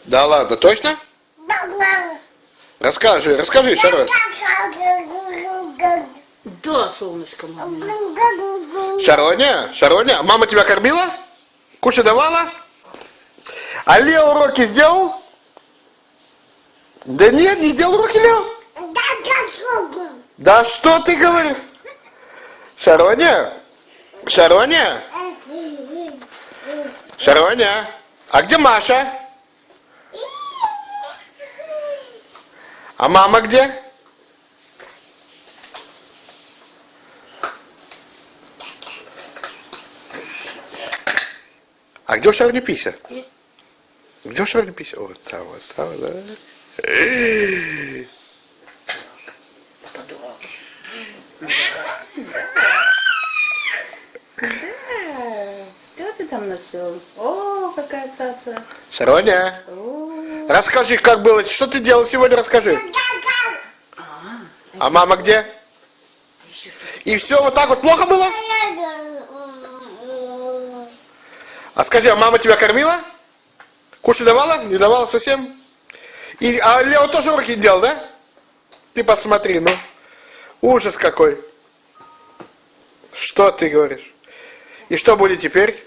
Да ладно, точно? Расскажи, Шарон. Да, солнышко мама. Шароня, а мама тебя кормила? Кушать давала? А Лео уроки сделал? Да нет, не сделал уроки, Лео. Да что ты говоришь? Шароня? А где Маша? А мама где? А где у Шарони пися? Где у Шарони пися? Вот там, да? Что ты там нашел? О, какая цаца. Шароня, расскажи, как было, что ты делал сегодня, расскажи. А мама где? И все вот так вот плохо было? А скажи, а мама тебя кормила? Кушать давала? Не давала совсем? А Лео тоже уроки не делал, да? Ты посмотри, ну. Ужас какой. Что ты говоришь? И что будет теперь?